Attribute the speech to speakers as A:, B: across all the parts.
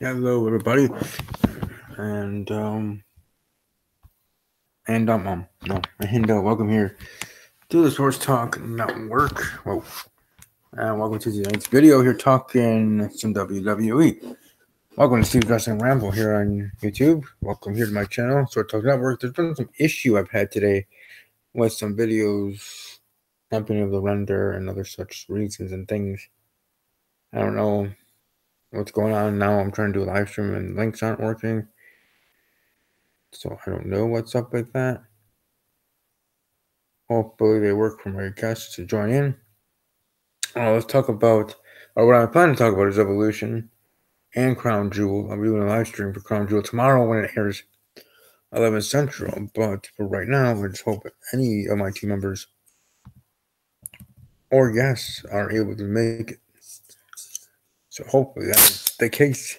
A: Hello, everybody, and welcome here to the Sports Talk Network. Whoa, and welcome to tonight's video here talking some WWE. Welcome to Steve's Wrestling Ramble here on YouTube. Welcome here to my channel, Sports Talk Network. There's been some issue I've had today with some videos not being able to render and other such reasons and things. I don't know what's going on now. I'm trying to do a live stream and links aren't working. So I don't know what's up with that. Hopefully they work for my guests to join in. Let's talk about, or what I'm planning to talk about is Evolution and Crown Jewel. I'll be doing a live stream for Crown Jewel tomorrow when it airs 11 Central. But for right now, I just hope any of my team members or guests are able to make it. So hopefully that's the case.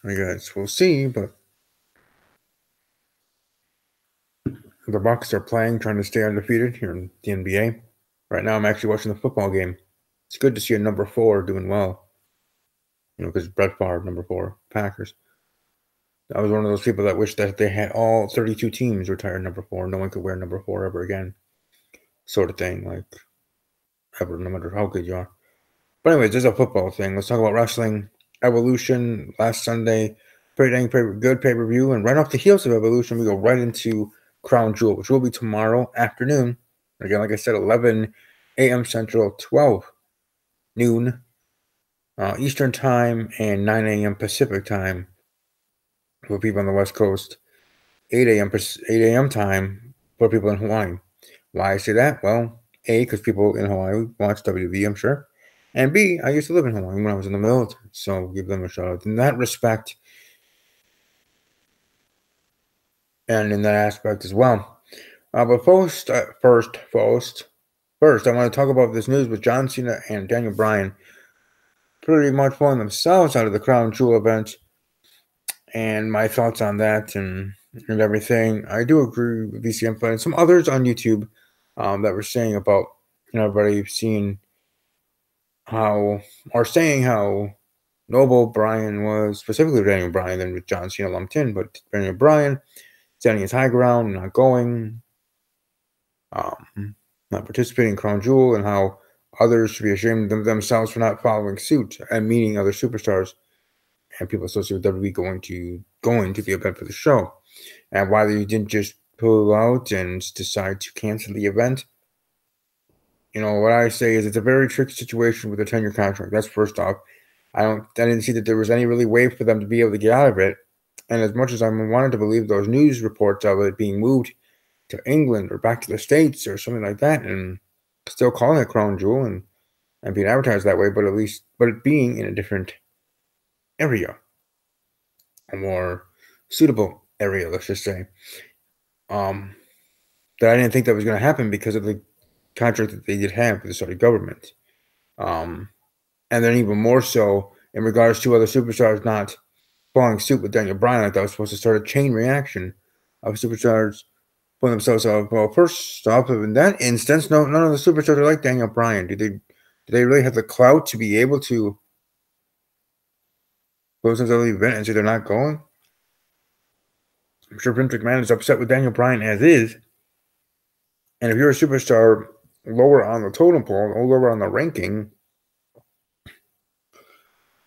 A: I guess we'll see, but the Bucks are playing, trying to stay undefeated here in the NBA. Right now, I'm actually watching the football game. It's good to see a number 4 doing well. Because Brett Favre, number 4, Packers. I was one of those people that wished that they had all 32 teams retire number 4. No one could wear number 4 ever again. Sort of thing, like, ever, no matter how good you are. But anyways, there's a football thing. Let's talk about wrestling. Evolution, last Sunday. Pretty dang good pay-per-view. And right off the heels of Evolution, we go right into Crown Jewel, which will be tomorrow afternoon. Again, like I said, 11 a.m. Central, 12 noon Eastern Time, and 9 a.m. Pacific Time for people on the West Coast. 8 a.m. time for people in Hawaii. Why I say that? Well, A, because people in Hawaii watch WWE, I'm sure. And B, I used to live in Hawaii when I was in the military, so give them a shout out in that respect. And in that aspect as well. But first, I want to talk about this news with John Cena and Daniel Bryan pretty much pulling themselves out of the Crown Jewel event, and my thoughts on that and everything. I do agree with VCM and some others on YouTube that were saying about, everybody seeing how noble Bryan was, specifically Daniel Bryan, then with John Cena lumped in, but Daniel Bryan standing his high ground, not going, not participating in Crown Jewel, and how others should be ashamed of themselves for not following suit and meeting other superstars and people associated with WWE going to the event for the show, and why they didn't just pull out and decide to cancel the event. What I say is it's a very tricky situation with a 10-year contract. That's first off. I didn't see that there was any really way for them to be able to get out of it. And as much as I wanted to believe those news reports of it being moved to England or back to the States or something like that, and still calling it Crown Jewel and being advertised that way, but it being in a different area, a more suitable area, let's just say. That I didn't think that was going to happen because of the contract that they did have with the Saudi government. And then even more so in regards to other superstars not following suit with Daniel Bryan, like that was supposed to start a chain reaction of superstars pulling themselves out. Well, first off, in that instance, none of the superstars are like Daniel Bryan. Do they really have the clout to be able to close themselves out of the event and say they're not going? I'm sure Vince McMahon is upset with Daniel Bryan as is. And if you're a superstar lower on the totem pole or lower on the ranking,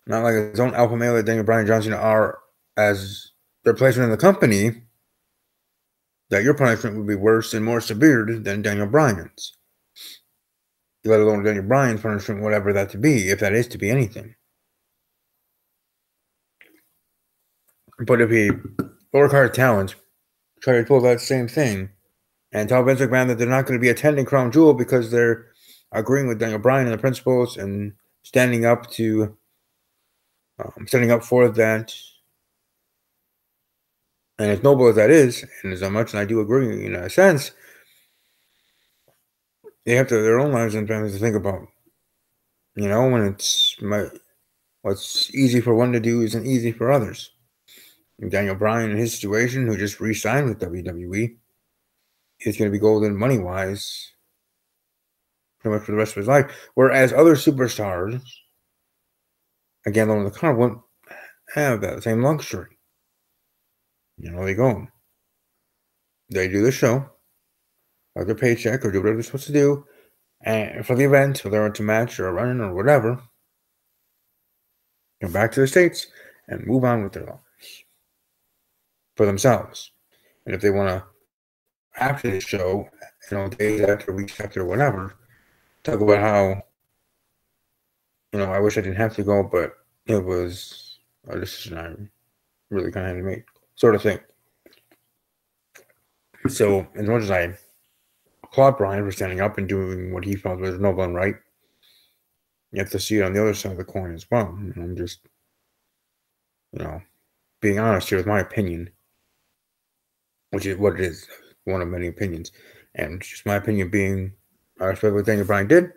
A: not like his own alpha male that Daniel Bryan and John Cena are as their placement in the company, that your punishment would be worse and more severe than Daniel Bryan's. Let alone Daniel Bryan's punishment, whatever that to be, if that is to be anything. But if he lower card talent try to pull that same thing and tell Vince McMahon that they're not going to be attending Crown Jewel because they're agreeing with Daniel Bryan and the principles and standing up for that. And as noble as that is, and as much as I do agree in a sense, they have their own lives and families to think about. When what's easy for one to do isn't easy for others. And Daniel Bryan, in his situation, who just re-signed with WWE, is going to be golden money-wise pretty much for the rest of his life. Whereas other superstars again, alone in the car wouldn't have that same luxury. They go. They do the show, or their paycheck, or do whatever they're supposed to do, and for the event, or they're into match, or running, or whatever, come back to the States and move on with their lives for themselves. And if they want to, after the show, days after, weeks after, whatever, talk about how, I wish I didn't have to go, but it was a decision I really kind of had to make, sort of thing. So, as much as I applaud Brian for standing up and doing what he felt was noble and right, you have to see it on the other side of the coin as well. I'm just, being honest here with my opinion, which is what it is, one of many opinions. And just my opinion being, I respect what Daniel Bryan did.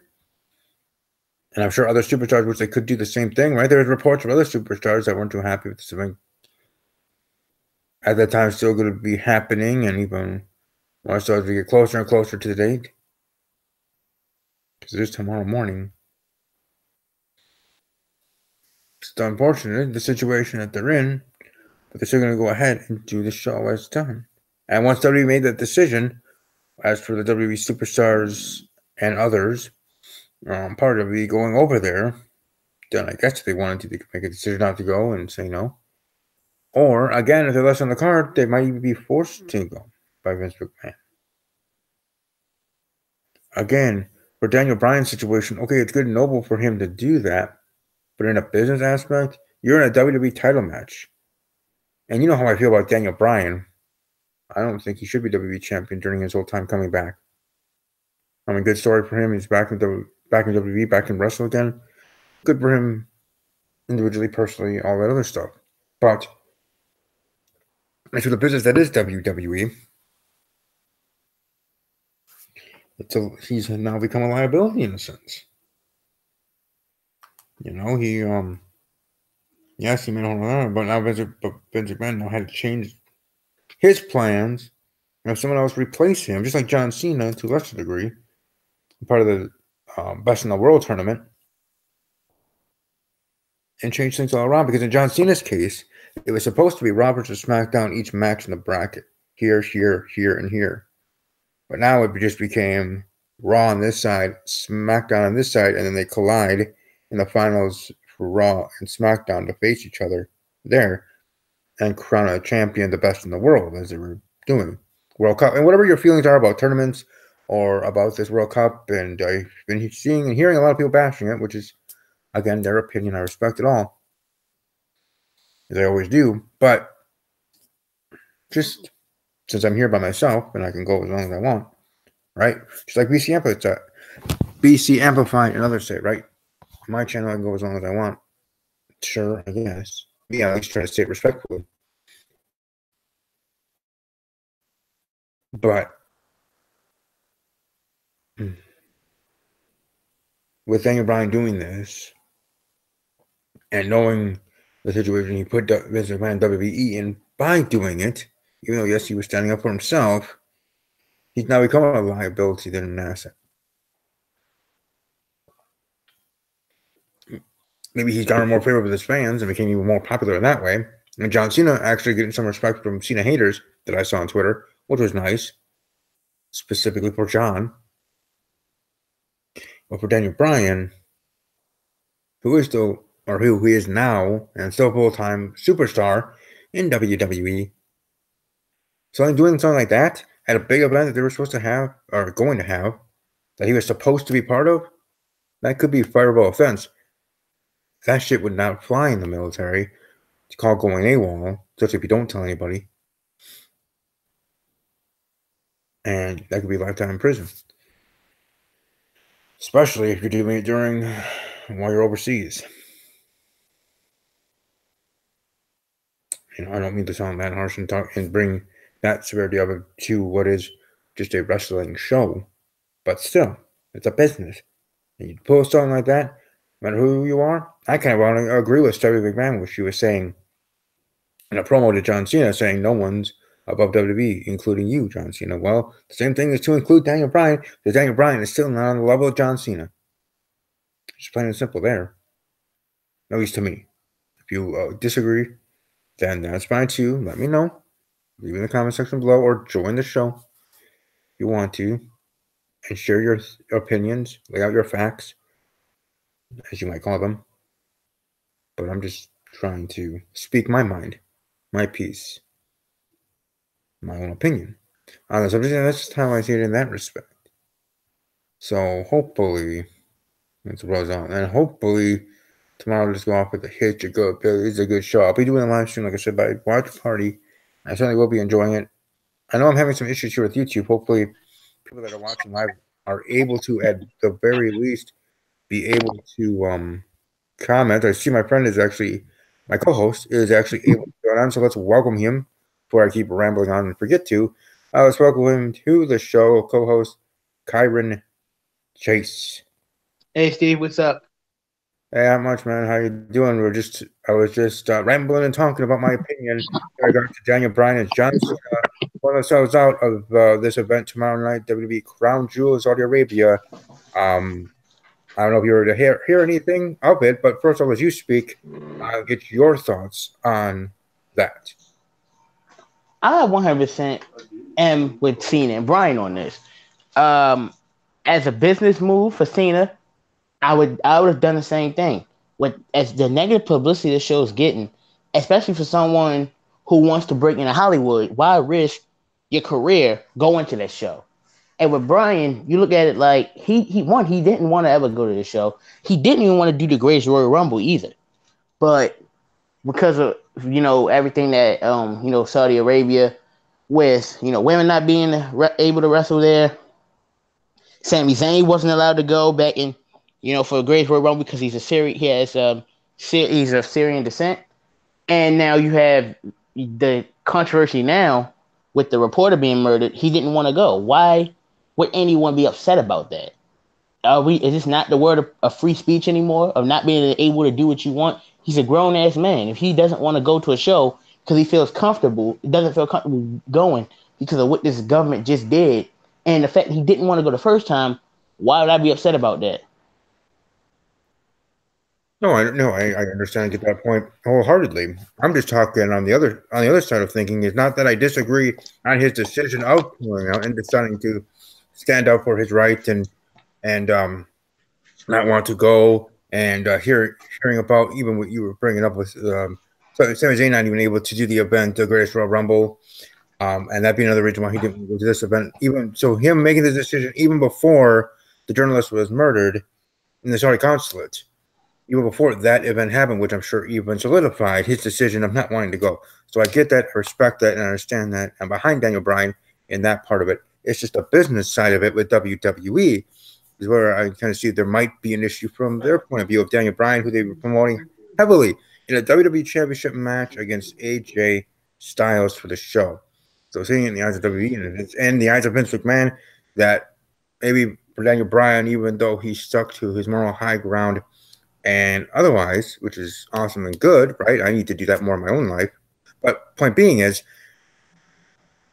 A: And I'm sure other superstars wish they could do the same thing, right? There's reports of other superstars that weren't too happy with this event. At that time, still going to be happening, and even more so as we get closer and closer to the date. Because it is tomorrow morning. It's unfortunate, the situation that they're in, but they're still going to go ahead and do the show as done. And once WWE made that decision, as for the WWE superstars and others, part of WWE going over there, then I guess if they wanted to, they could make a decision not to go and say no. Or, again, if they're less on the card, they might even be forced to go by Vince McMahon. Again, for Daniel Bryan's situation, okay, it's good and noble for him to do that, but in a business aspect, you're in a WWE title match. And you know how I feel about Daniel Bryan. I don't think he should be WWE champion during his whole time coming back. I mean, good story for him. He's back in WWE, back in wrestle again. Good for him individually, personally, all that other stuff. But as for the business that is WWE, he's now become a liability in a sense. Yes, he may not know, but now Vince McMahon now had to change his plans and have someone else replace him, just like John Cena to a lesser degree, part of the Best in the World tournament, and change things all around. Because in John Cena's case, it was supposed to be Raw versus SmackDown each match in the bracket, here, and here. But now it just became Raw on this side, SmackDown on this side, and then they collide in the finals for Raw and SmackDown to face each other there and crown a champion, the best in the world, as they were doing. World Cup. And whatever your feelings are about tournaments or about this World Cup, and I've been seeing and hearing a lot of people bashing it, which is, again, their opinion. I respect it all, as I always do. But just since I'm here by myself and I can go as long as I want, right? Just like BC Amplified and others say, right? My channel, I can go as long as I want. Sure, I guess. Yeah, at least try to say it respectfully. But with Daniel Bryan doing this and knowing the situation he put Vince McMahon WWE in by doing it, even though, yes, he was standing up for himself, he's now become a liability than an asset. Maybe he's gotten more favor with his fans and became even more popular in that way. And John Cena actually getting some respect from Cena haters that I saw on Twitter, which was nice, specifically for John. But for Daniel Bryan, who is still, or who he is now, and still full-time superstar in WWE, so doing something like that at a big event that they were supposed to have, or going to have, that he was supposed to be part of, that could be a fireable offense. That shit would not fly in the military. It's called going AWOL, especially if you don't tell anybody. And that could be lifetime in prison. Especially if you're doing it while you're overseas. I don't mean to sound that harsh and bring that severity of it to what is just a wrestling show. But still, it's a business. And you pull something like that, no matter who you are. I kind of want to agree with Stephanie McMahon, what she was saying in a promo to John Cena, saying no one's above WWE, including you, John Cena. Well, the same thing is to include Daniel Bryan, because Daniel Bryan is still not on the level of John Cena. Just plain and simple there. At least to me. If you disagree, then that's fine too. Let me know. Leave in the comment section below or join the show if you want to and share your opinions, lay out your facts, as you might call them. But I'm just trying to speak my mind, my piece, my own opinion on the subject, and that's just how I see it in that respect. So hopefully, it's rolls out, and hopefully tomorrow I'll just go off with a hit. It's a good show. I'll be doing a live stream, like I said, by watch party. I certainly will be enjoying it. I know I'm having some issues here with YouTube. Hopefully, people that are watching live are able to, at the very least, be able to comment. I see my friend is actually, my co-host is actually able to join on, so let's welcome him before I keep rambling on and forget to. Let's welcome him to the show, co-host Kyron Chase.
B: Hey Steve, what's up?
A: Hey, not much, man. How you doing? I was just rambling and talking about my opinion in regard to Daniel Bryan and John Cena. Pulling ourselves out of this event tomorrow night, WWE Crown Jewel, Saudi Arabia. I don't know if you were to hear anything of it, but first I'll let you speak. I'll get your thoughts on that.
B: I 100% am with Cena and Bryan on this. As a business move for Cena, I would have done the same thing. With as the negative publicity the show is getting, especially for someone who wants to break into Hollywood, why risk your career going to that show? And with Bryan, you look at it like he didn't want to ever go to the show. He didn't even want to do the Greatest Royal Rumble either. But because of everything that Saudi Arabia with women not being able to wrestle there, Sami Zayn wasn't allowed to go back in for the Greatest Royal Rumble because he's he's of Syrian descent, and now you have the controversy now with the reporter being murdered. He didn't want to go. Why would anyone be upset about that? Is this not the word of free speech anymore? Of not being able to do what you want? He's a grown ass man. If he doesn't want to go to a show because he feels comfortable, doesn't feel comfortable going because of what this government just did, and the fact he didn't want to go the first time, why would I be upset about that?
A: No, I understand and get that point wholeheartedly. I'm just talking on the other side of thinking is not that I disagree on his decision of pulling out and deciding to stand up for his rights and not want to go and hearing about even what you were bringing up with Sami Zayn not even able to do the event, the Greatest Royal Rumble, and that'd be another reason why he didn't go to this event. Even so, him making the decision even before the journalist was murdered in the Saudi consulate. Even before that event happened, which I'm sure even solidified his decision of not wanting to go. So I get that, I respect that, and I understand that. I'm behind Daniel Bryan in that part of it. It's just the business side of it with WWE is where I kind of see there might be an issue from their point of view of Daniel Bryan, who they were promoting heavily in a WWE Championship match against AJ Styles for the show. So seeing it in the eyes of WWE and the eyes of Vince McMahon that maybe for Daniel Bryan, even though he stuck to his moral high ground, and otherwise, which is awesome and good, right? I need to do that more in my own life. But point being is,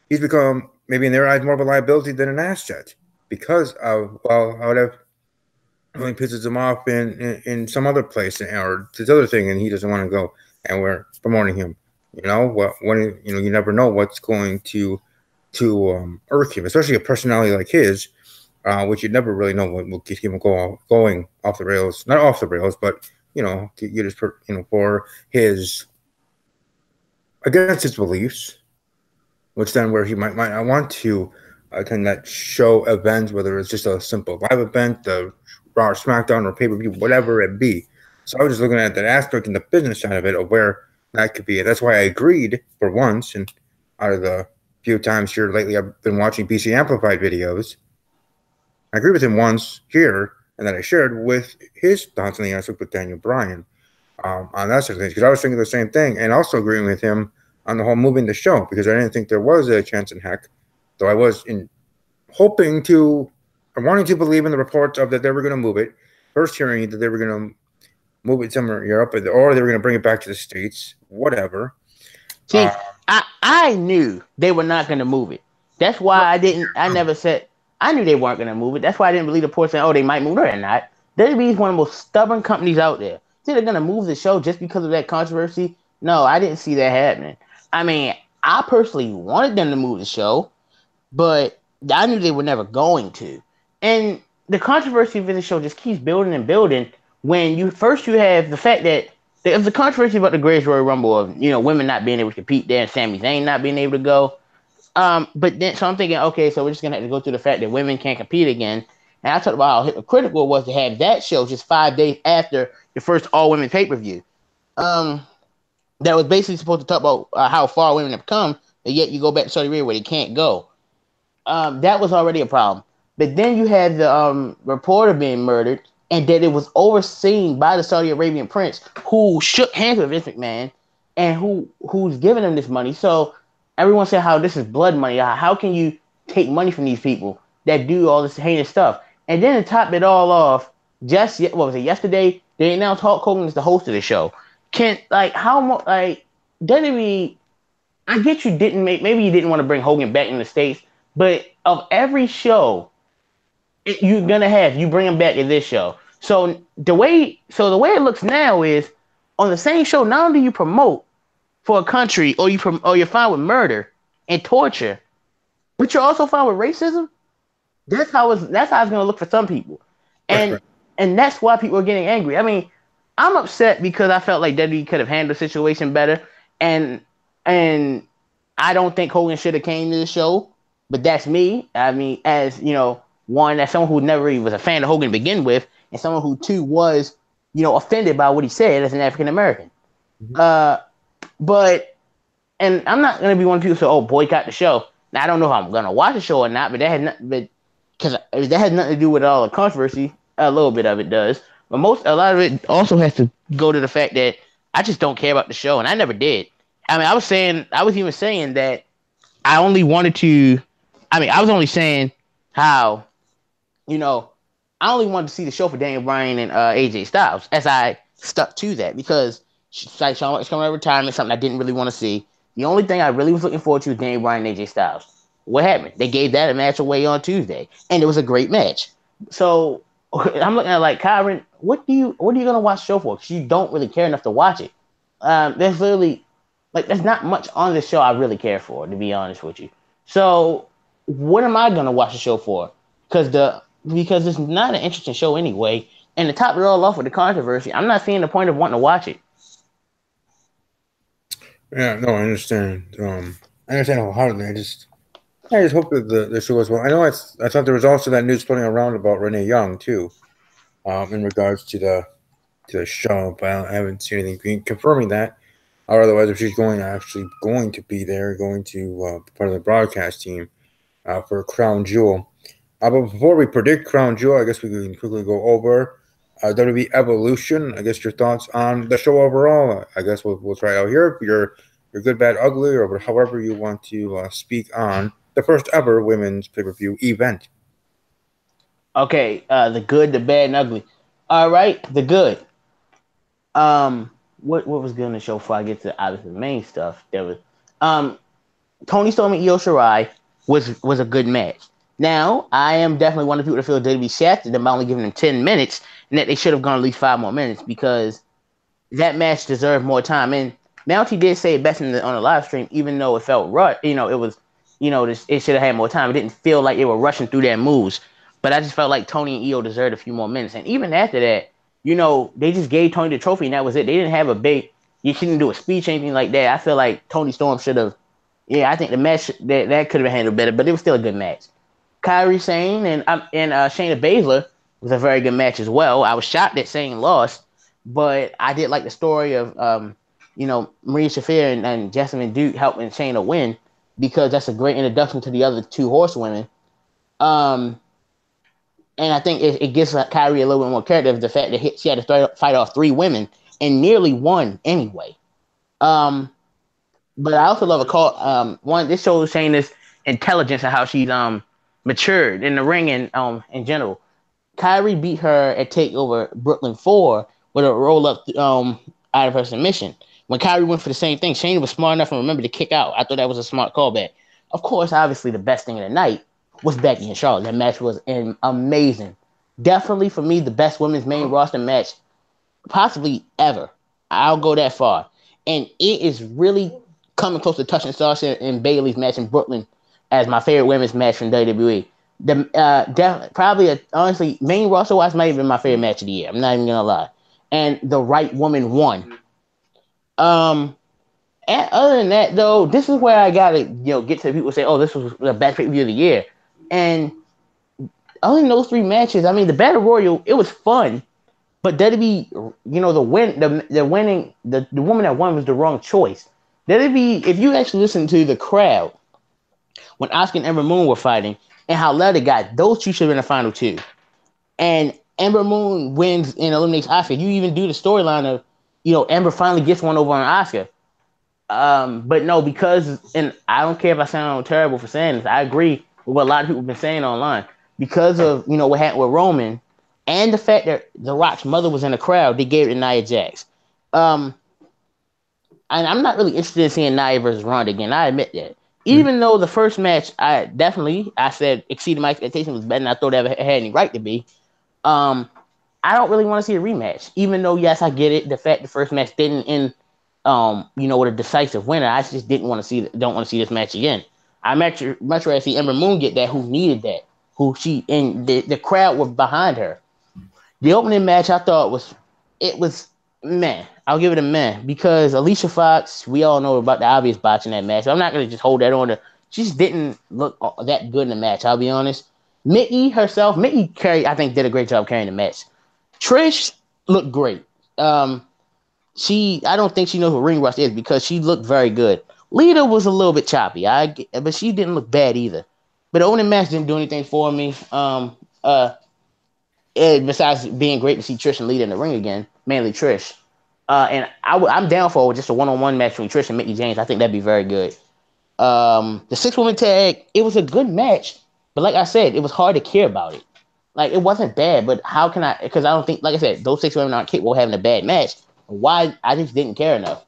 A: he's become, maybe in their eyes, more of a liability than an asset because of, well, whatever really pisses him off in some other place or this other thing, and he doesn't want to go, and we're promoting him. You never know what's going to irk him, especially a personality like his. Which you never really know what will get him going off the rails. Not off the rails, but get his for his against his beliefs, which then where he might not want to attend that show event, whether it's just a simple live event, the Raw or SmackDown or pay-per-view, whatever it be. So I was just looking at that aspect in the business side of it of where that could be. And that's why I agreed for once, and out of the few times here lately I've been watching PC Amplified videos, I agree with him once here, and then I shared with his thoughts on the aspect with Daniel Bryan on that sort of things, because I was thinking the same thing, and also agreeing with him on the whole moving the show, because I didn't think there was a chance in heck, though I was wanting to believe in the reports of that they were going to move it. First hearing that they were going to move it somewhere in Europe, or they were going to bring it back to the States, whatever.
B: See, I knew they were not going to move it. That's why I never said. I knew they weren't going to move it. That's why I didn't believe the report saying, oh, they might move it or not. WWE is one of the most stubborn companies out there. say they're gonna move the show just because of that controversy. No, I didn't see that happening. I mean, I personally wanted them to move the show, but I knew they were never going to. And the controversy of the show just keeps building and building. When you have the fact that there's a controversy about the Greatest Royal Rumble of women not being able to compete there and Sami Zayn not being able to go. But then so I'm thinking, okay, so we're just gonna have to go through the fact that women can't compete again. And I talked about how hypocritical it was to have that show just 5 days after the first all women pay per view. Um, that was basically supposed to talk about how far women have come, but yet you go back to Saudi Arabia where they can't go. That was already a problem. But then you had the reporter being murdered, and that it was overseen by the Saudi Arabian prince who shook hands with Vince McMahon and who's giving him this money. So everyone said how this is blood money. How can you take money from these people that do all this heinous stuff? And then to top it all off, just what was it yesterday? They announced Hulk Hogan is the host of the show. Can how much WWE? I get you didn't maybe you didn't want to bring Hogan back in the States, but of every show you bring him back in this show. So the way it looks now is on the same show. Not only do you promote for a country, or you're fine with murder and torture, but you're also fine with racism. That's how it's gonna look for some people, and
A: Right.
B: and that's why people are getting angry. I mean, I'm upset because I felt like WWE could have handled the situation better, and and I don't think Hogan should have came to the show, but that's me. I mean, as one as someone who never even was a fan of Hogan to begin with, and someone who too was offended by what he said as an African American.
A: Mhm.
B: Uh, but and I'm not gonna be one of the people who say, "Oh, boycott the show." Now I don't know if I'm gonna watch the show or not, but that had nothing, but because that has nothing to do with all the controversy. A little bit of it does, but a lot of it also has to go to the fact that I just don't care about the show, and I never did. I mean, I was even saying that I only wanted to. I mean, I was only saying how you know, I only wanted to see the show for Daniel Bryan and AJ Styles, as I stuck to that because like Shawn Michaels coming out of retirement, something I didn't really want to see. The only thing I really was looking forward to was Daniel Bryan and AJ Styles. What happened? They gave that a match away on Tuesday, and it was a great match. So I'm looking at like Kyron, what are you gonna watch the show for? Because you don't really care enough to watch it. There's literally there's not much on the show I really care for, to be honest with you. So what am I gonna watch the show for? Because it's not an interesting show anyway. And to top it all off with the controversy, I'm not seeing the point of wanting to watch it.
A: Yeah, no, I understand. I understand wholeheartedly. I just hope that the show goes well. I know I thought there was also that news floating around about Renee Young too, in regards to the show, but I haven't seen anything confirming that. Or otherwise, if she's actually going to be there, going to be part of the broadcast team for Crown Jewel. But before we predict Crown Jewel, I guess we can quickly go over WWE Evolution. I guess your thoughts on the show overall. I guess we'll try it out here. You're good, bad, ugly, or however you want to speak on the first ever women's pay-per-view event.
B: Okay, the good, the bad, and ugly. All right, the good. What was good on the show before I get to obviously the main stuff? There was Tony Storm and Io Shirai was a good match. Now, I am definitely one of the people that feel WWE shafted them by only giving them 10 minutes, and that they should have gone at least 5 more minutes because that match deserved more time. And Mountie did say it best on the live stream, even though it felt rushed. It was, it should have had more time. It didn't feel like they were rushing through their moves. But I just felt like Tony and Io deserved a few more minutes. And even after that, they just gave Tony the trophy and that was it. They didn't have a big, you shouldn't do a speech or anything like that. I feel like Tony Storm should have, I think the match that could have been handled better, but it was still a good match. Kyrie Sane and Shayna Baszler was a very good match as well. I was shocked that Sane lost, but I did like the story of Maria Shafir and Jessamine Duke helping Shayna win because that's a great introduction to the other two horsewomen. And I think it gives Kyrie a little bit more character of the fact that she had to fight off three women and nearly won anyway. But I also love a call. One, this shows Shayna's intelligence and how she's matured in the ring and in general. Kyrie beat her at Takeover Brooklyn 4 with a roll up out of her submission. When Kyrie went for the same thing, Shayna was smart enough and remembered to kick out. I thought that was a smart callback. Of course, obviously, the best thing of the night was Becky and Charlotte. That match was amazing. Definitely, for me, the best women's main roster match possibly ever. I'll go that far. And it is really coming close to touching Sasha and Bailey's match in Brooklyn as my favorite women's match from WWE. Probably honestly, main roster wise, might have been my favorite match of the year. I'm not even gonna lie. And the right woman won. And other than that, though, this is where I gotta get to people say, "Oh, this was the best pay per view of the year." And other than those three matches, I mean, the Battle Royal, it was fun, but WWE, the woman that won was the wrong choice. WWE, if you actually listen to the crowd when Asuka and Ember Moon were fighting and how loud it got, those two should have been the final two. And Ember Moon wins and eliminates Asuka. You even do the storyline of, Ember finally gets one over on Asuka. But no, because, and I don't care if I sound terrible for saying this, I agree with what a lot of people have been saying online. Because of, what happened with Roman and the fact that The Rock's mother was in the crowd, they gave it to Nia Jax. And I'm not really interested in seeing Nia versus Ronda again. I admit that. Even though the first match, I said exceeded my expectations, was better than I thought it had any right to be. I don't really want to see a rematch. Even though, yes, I get it. The fact the first match didn't end with a decisive winner. I just don't want to see this match again. I much rather see Ember Moon get that, who needed that, and the crowd was behind her. The opening match I thought was meh. I'll give it a meh because Alicia Fox, we all know about the obvious botch in that match. So I'm not gonna just hold that on to. She just didn't look that good in the match. I'll be honest. Mickey I think did a great job carrying the match. Trish looked great. I don't think she knows what ring rust is because she looked very good. Lita was a little bit choppy, but she didn't look bad either. But the opening match didn't do anything for me. Besides being great to see Trish and Lita in the ring again, mainly Trish. And I'm down for just a one-on-one match between Trish and Mickey James. I think that'd be very good. The 6-woman tag, it was a good match, but like I said, it was hard to care about it. Like, it wasn't bad, but how can I? Because I don't think, like I said, those 6 women aren't capable of having a bad match. Why? I just didn't care enough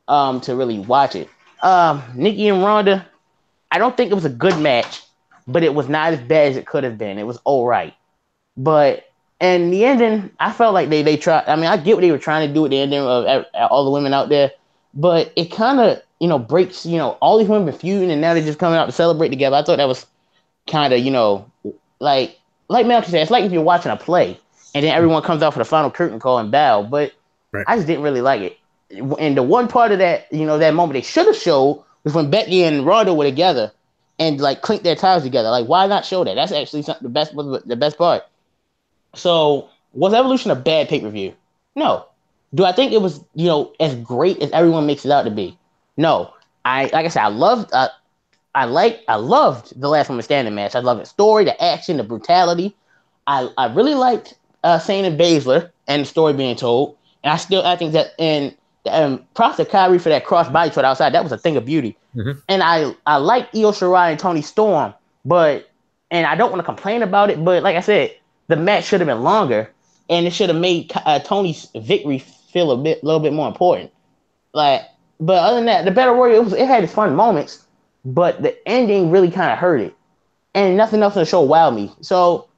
B: to really watch it. Nikki and Ronda, I don't think it was a good match, but it was not as bad as it could have been. It was all right. But in the ending, I felt like they tried. I mean, I get what they were trying to do at the ending of all the women out there, but it kind of breaks. All these women been feuding, and now they're just coming out to celebrate together. I thought that was kind of like Malcolm said, it's like if you're watching a play and then everyone comes out for the final curtain call and bow. But
A: Right.
B: I just didn't really like it. And the one part of that, that moment they should have showed was when Becky and Ronda were together and like clinked their ties together. Like, why not show that? That's actually the best part. So, was Evolution a bad pay-per-view? No. Do I think it was, as great as everyone makes it out to be? No. Like I said, I loved the Last Woman Standing match. I loved the story, the action, the brutality. I really liked Shayna and Baszler and the story being told. And I think that, and props to Kyrie for that cross body shot outside. That was a thing of beauty.
A: Mm-hmm.
B: And I like Io Shirai and Toni Storm, and I don't want to complain about it, but like I said, the match should have been longer, and it should have made Tony's victory feel a little bit more important. But other than that, the Battle Royal, it had its fun moments, but the ending really kind of hurt it, and nothing else in the show wowed me. So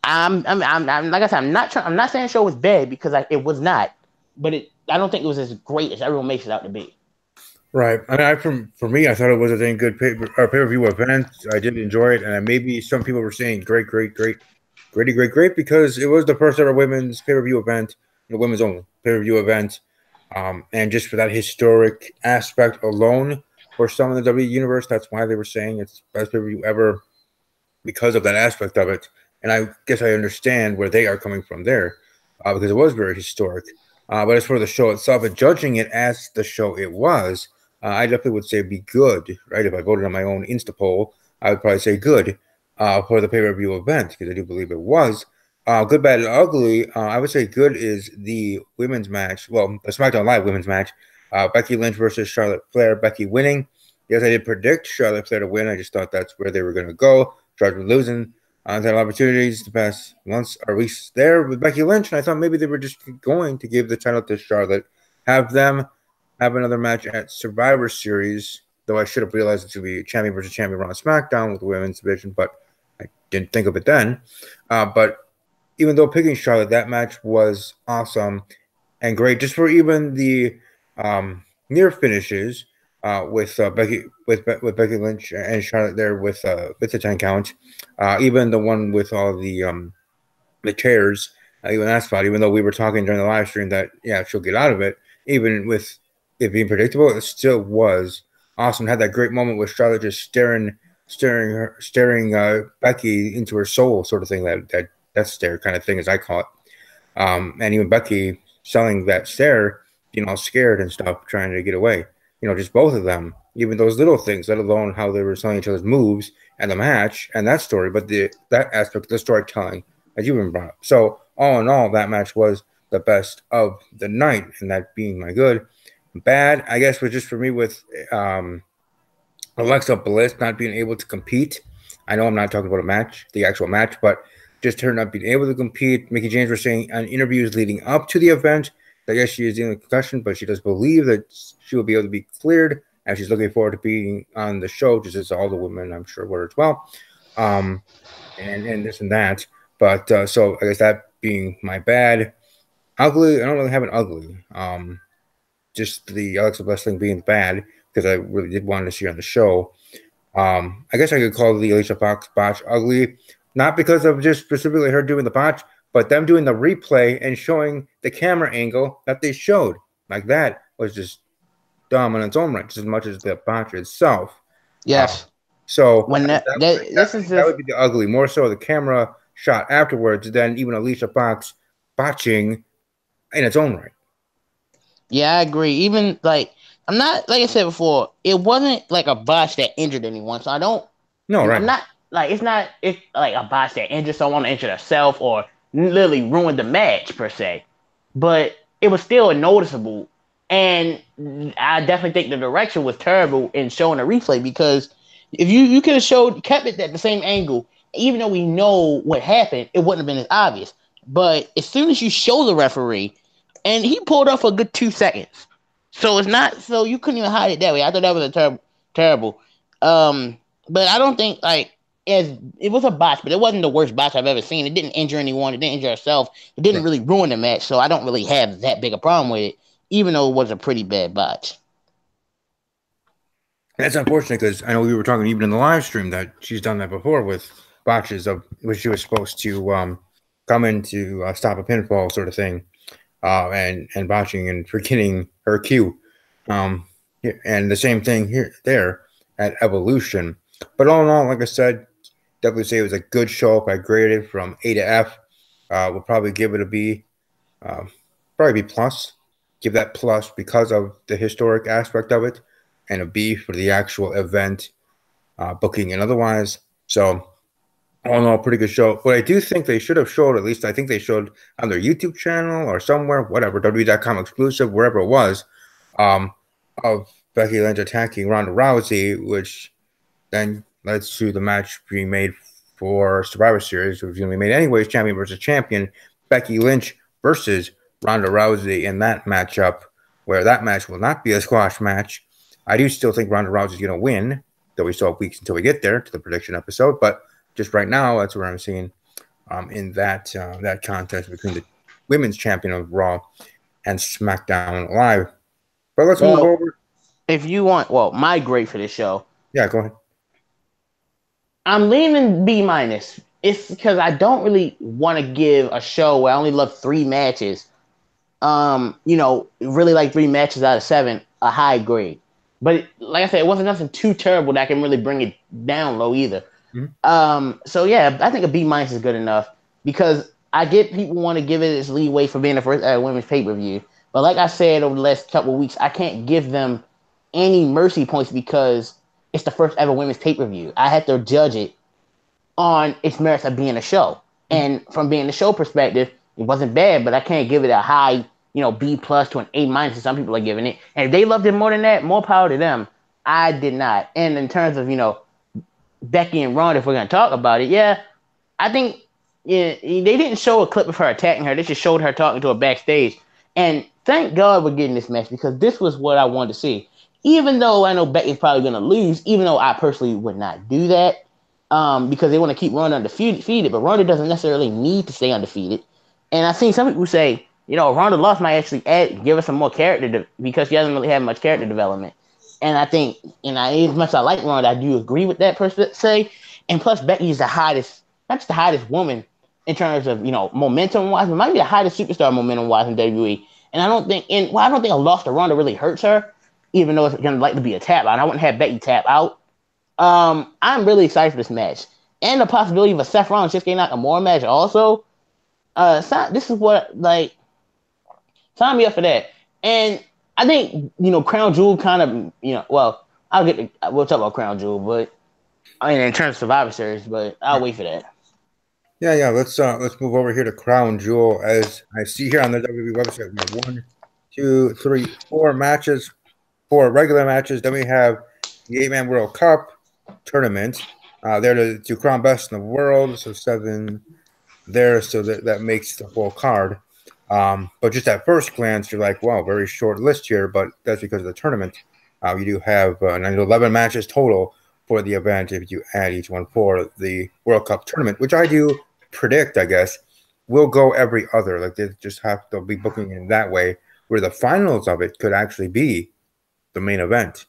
B: I'm like I said, I'm not saying the show was bad because it was not, but I don't think it was as great as everyone makes it out to be.
A: Right. I mean, for me, I thought it was a dang good pay-per-view event. I did enjoy it, and maybe some people were saying great, because it was the first ever women's pay-per-view event, the women's only pay-per-view event, and just for that historic aspect alone, for some in the WWE universe, that's why they were saying it's the best pay-per-view ever, because of that aspect of it. And I guess I understand where they are coming from there, because it was very historic. But as for the show itself, and judging it as the show it was, I definitely would say be good, right? If I voted on my own Insta poll, I would probably say good for the pay-per-view event, because I do believe it was. Good, bad, and ugly, I would say good is the women's match, well, the SmackDown Live women's match, Becky Lynch versus Charlotte Flair, Becky winning. Yes, I did predict Charlotte Flair to win. I just thought that's where they were going to go. Charlotte losing. I've had opportunities the past months or weeks there with Becky Lynch, and I thought maybe they were just going to give the title to Charlotte, have them have another match at Survivor Series, though I should have realized it would be champion versus champion on SmackDown with the women's division, but I didn't think of it then. But even though picking Charlotte, that match was awesome. and great just for even the near finishes with Becky with Becky Lynch and Charlotte there with the 10 count, even the one with all the chairs, even that spot. Even though we were talking during the live stream that yeah she'll get out of it, even with it being predictable, it still was awesome. Had that great moment with Charlotte just staring Becky into her soul, sort of thing. That stare kind of thing, as I call it. And even Becky selling that stare, all scared and stuff, trying to get away. Just both of them, even those little things, let alone how they were selling each other's moves and the match and that story, but that aspect of the storytelling, as you've been brought up. So all in all, that match was the best of the night, and that being my good. Bad, I guess, was just for me with Alexa Bliss not being able to compete. I know I'm not talking about a match, the actual match, but just her not being able to compete. Mickey James was saying on interviews leading up to the event that yes, she is dealing with concussion, but she does believe that she will be able to be cleared, and she's looking forward to being on the show, just as all the women, I'm sure, were as well. And this and that. But so I guess that being my bad. Ugly, I don't really have an ugly. Just the Alexa Bliss thing being bad because I really did want to see her on the show. I guess I could call the Alicia Fox botch ugly, not because of just specifically her doing the botch, but them doing the replay and showing the camera angle that they showed. Like that was just dumb in its own right, just as much as the botch itself.
B: Yes.
A: So
B: When this is
A: that
B: just
A: would be the ugly, more so the camera shot afterwards than even Alicia Fox botching in its own right.
B: yeah, I agree. Even like I'm not like I said before, it wasn't like a botch that injured anyone. So I don't
A: No,
B: I'm
A: right.
B: not like it's like a botch that injured someone or injured herself or literally ruined the match per se. But it was still noticeable. And I definitely think the direction was terrible in showing a replay because if you could have kept it at the same angle, even though we know what happened, it wouldn't have been as obvious. But as soon as you show the referee, and he pulled off a good 2 seconds, so it's not so you couldn't even hide it that way. I thought that was a terrible. But I don't think like as it was a botch, but it wasn't the worst botch I've ever seen. It didn't injure anyone. It didn't injure herself. It didn't really ruin the match, so I don't really have that big a problem with it, even though it was a pretty bad botch.
A: That's unfortunate because I know we were talking even in the live stream that she's done that before with botches of which she was supposed to come in to stop a pinfall sort of thing, and botching and forgetting her cue, and the same thing here there at Evolution. But all in all, like I said, definitely say it was a good show. If I graded from A to F, we'll probably give it a B, probably B plus. Give that plus because of the historic aspect of it, and a B for the actual event booking and otherwise. So, all in all, pretty good show. What I do think they should have showed, at least I think they showed on their YouTube channel or somewhere, whatever, WWE.com exclusive, wherever it was, of Becky Lynch attacking Ronda Rousey, which then led to the match being made for Survivor Series, which was going to be made anyways, champion versus champion, Becky Lynch versus Ronda Rousey in that matchup, where that match will not be a squash match. I do still think Ronda Rousey is going to win, though we still have weeks until we get there to the prediction episode. But just right now, that's where I'm seeing in that contest between the women's champion of Raw and SmackDown Live. But let's move over.
B: If you want, my grade for this show.
A: Yeah, go ahead.
B: I'm leaving B minus. It's because I don't really want to give a show where I only love 3 matches. Really like 3 matches out of 7, a high grade. But like I said, it wasn't nothing too terrible that I can really bring it down low either. Mm-hmm. So yeah, I think a B minus is good enough because I get people want to give it its leeway for being the first women's pay-per-view. But like I said over the last couple of weeks, I can't give them any mercy points because it's the first ever women's pay-per-view. I had to judge it on its merits of being a show. And from being the show perspective, it wasn't bad, but I can't give it a high, B plus to an A minus. Some people are giving it. And if they loved it more than that, more power to them. I did not. And in terms of, Becky and Ronda, if we're going to talk about it, yeah, I think they didn't show a clip of her attacking her. They just showed her talking to her backstage. And thank God we're getting this match because this was what I wanted to see. Even though I know Becky's probably going to lose, even though I personally would not do that because they want to keep Ronda undefeated, but Ronda doesn't necessarily need to stay undefeated. And I've seen some people say, Ronda lost might actually give us some more character because she hasn't really had much character development. And I think, as much as I like Ronda, I do agree with that person say. And plus, Becky is the hottest, not just the hottest woman in terms of momentum wise, but might be the hottest superstar momentum wise in WWE. And I don't think a loss to Ronda really hurts her, even though it's gonna like to be a tap out. I wouldn't have Becky tap out. I'm really excited for this match, and the possibility of a Seth Rollins Shinsuke Nakamura match also. This is what sign me up for that. And I think Crown Jewel kind of well, we'll talk about Crown Jewel, but I mean in terms of Survivor Series, but I'll wait for that.
A: Yeah. Let's move over here to Crown Jewel. As I see here on the WWE website, we have 1, 2, 3, 4 matches, 4 regular matches. Then we have the 8-Man World Cup tournament. They're to crown best in the world, so 7 there, so that makes the whole card. But just at first glance, you're like, wow, very short list here, but that's because of the tournament. You do have 11 matches total for the event if you add each one for the World Cup tournament, which I do predict, I guess, will go every other. Like they'll be booking it that way, where the finals of it could actually be the main event.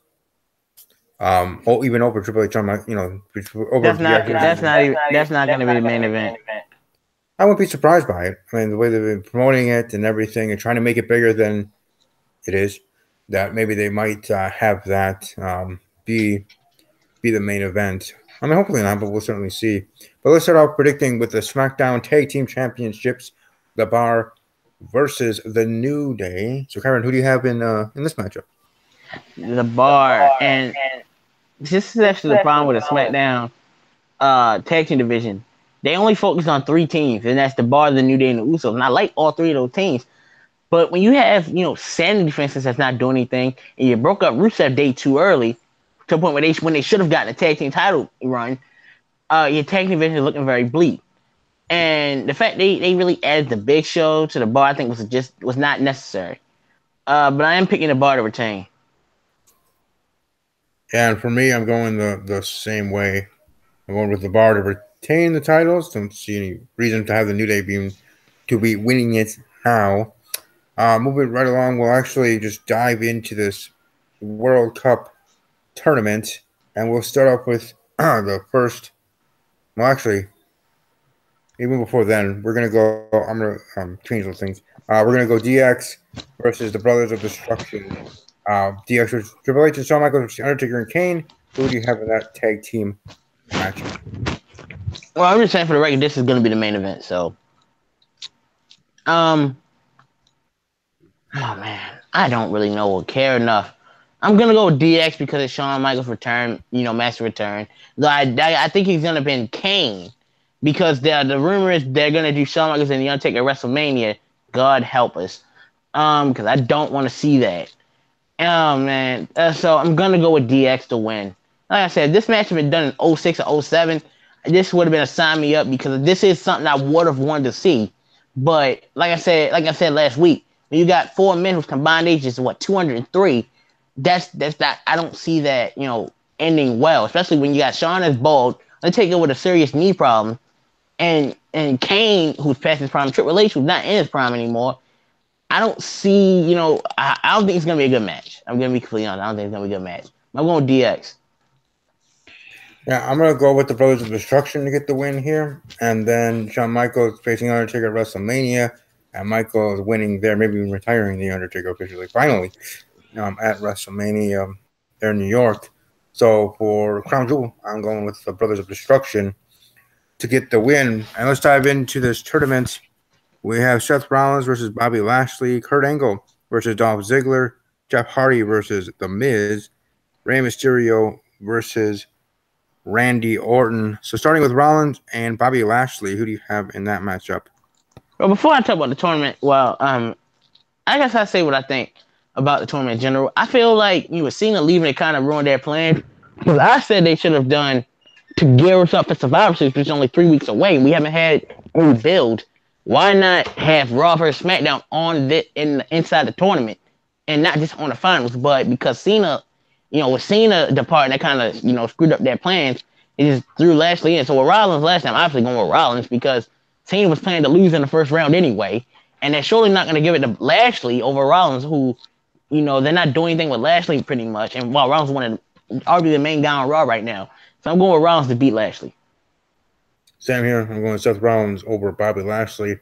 A: Or even over Triple H, over
B: that's not going to be the main event.
A: I wouldn't be surprised by it. I mean, the way they've been promoting it and everything and trying to make it bigger than it is, that maybe they might have that be the main event. I mean, hopefully not, but we'll certainly see. But let's start off predicting with the SmackDown Tag Team Championships, The Bar versus The New Day. So, Karen, who do you have in this matchup?
B: The Bar. And this is actually the problem with the SmackDown Tag Team division. They only focus on 3 teams, and that's the Bar, the New Day, and the Usos. And I like all 3 of those teams. But when you have, Sanity, for instance, that's not doing anything, and you broke up Rusev Day too early, to the point where when they should have gotten a tag team title run, your tag team division is looking very bleak. And the fact they really added the Big Show to the Bar, I think was not necessary. But I am picking the Bar to retain.
A: And for me, I'm going the same way. I'm going with the Bar to retain the titles. Don't see any reason to have the New Day to be winning it now. Moving right along, we'll actually just dive into this World Cup tournament, and we'll start off with the first. Well, actually, even before then, we're gonna go. I'm gonna change those things. We're gonna go DX versus the Brothers of Destruction. DX versus Triple H and Shawn Michaels versus Undertaker and Kane. Who do you have in that tag team match?
B: Well, I'm just saying for the record, this is gonna be the main event. So, oh man, I don't really know or care enough. I'm gonna go with DX because it's Shawn Michaels' return, match return. Though I think he's gonna be Kane because the rumor is they're gonna do Shawn Michaels and the Undertaker at WrestleMania. God help us, because I don't want to see that. Oh man, so I'm gonna go with DX to win. Like I said, this match had been done in 06 or 07. This would have been a sign me up because this is something I would have wanted to see. But like I said last week, when you got 4 men whose combined age is 203. That's not. I don't see that ending well, especially when you got Shawn as bald, Undertaker with a serious knee problem, and Kane who's past his prime, Triple H who's not in his prime anymore. I don't see. I don't think it's gonna be a good match. I'm gonna be completely honest. I don't think it's gonna be a good match. I'm going with DX.
A: Yeah, I'm gonna go with the Brothers of Destruction to get the win here, and then Shawn Michaels facing Undertaker at WrestleMania, and Michaels winning there, maybe even retiring the Undertaker officially, finally. At WrestleMania there in New York. So for Crown Jewel, I'm going with the Brothers of Destruction to get the win. And let's dive into this tournament. We have Seth Rollins versus Bobby Lashley, Kurt Angle versus Dolph Ziggler, Jeff Hardy versus The Miz, Rey Mysterio versus Randy Orton. So starting with Rollins and Bobby Lashley, who do you have in that matchup?
B: Well, before I talk about the tournament, I guess I say what I think about the tournament in general. I feel like Cena leaving it kind of ruined their plan. Because I said they should have done to gear us up for Survivor Series, which is only 3 weeks away. We haven't had any build. Why not have Raw vs. SmackDown inside the tournament and not just on the finals? But because Cena, with Cena departing, that kind of screwed up their plans. It just threw Lashley in. So with Rollins last time, obviously going with Rollins because Cena was planning to lose in the first round anyway. and they're surely not going to give it to Lashley over Rollins, who, they're not doing anything with Lashley pretty much. And while Rollins wanted arguably the main guy on Raw right now, so I'm going with Rollins to beat Lashley.
A: Same here. I'm going Seth Rollins over Bobby Lashley.